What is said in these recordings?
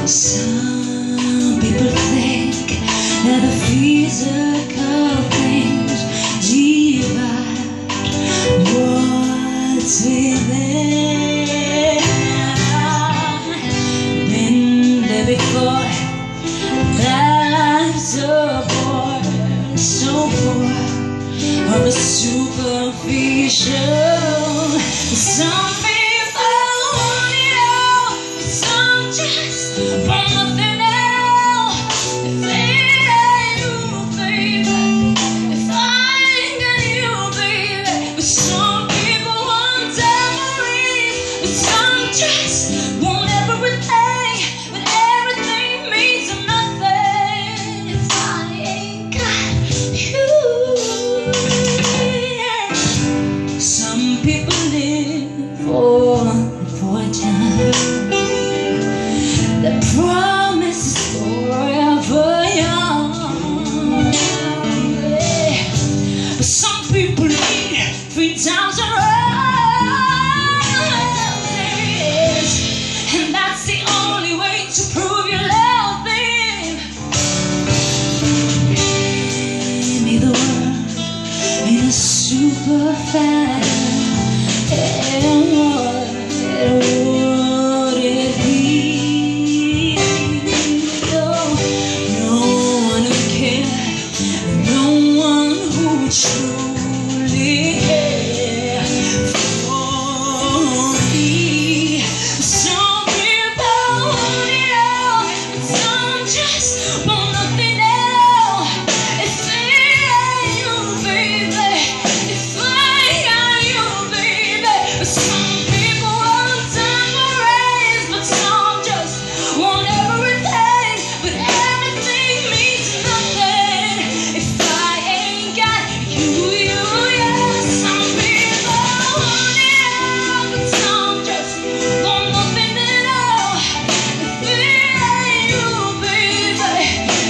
Some people think that the physical things divide what's within. Been there before. Life's a bore, so poor, of a superficial. Some people want it all, but some just want nothing else. If it ain't you, baby, if I ain't got you, baby. But some people want memories, but some just want everything. But everything means nothing if I ain't got you. Some people live for a time. The promise is forever young. But some people need 3 times a rise, and that's the only way to prove your love them. Maybe the world ain't a super fan. And what would it be? No one who cared, no one who truly cared for me. Some people want it all, but some just want nothing else. If it ain't you, baby, if I ain't got you, baby. Some people want memories, but some just want everything. But everything means nothing if I ain't got you, yeah. Some people want it all, but some just want nothing at all. If it ain't you, baby,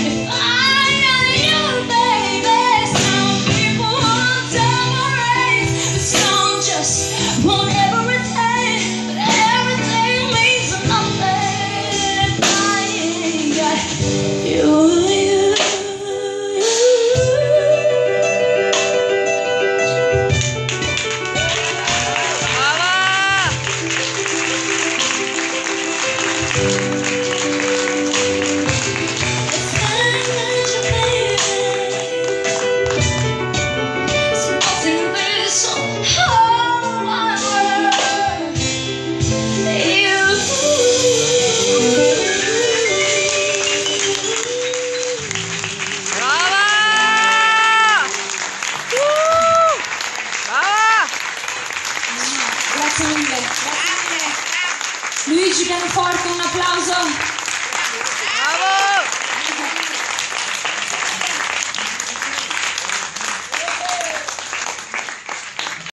if I ain't got you, baby. Some people want memories, but some just want everything. But everything means nothing if I ain't got you. Grazie mille. Luigi Pianoforte, un applauso.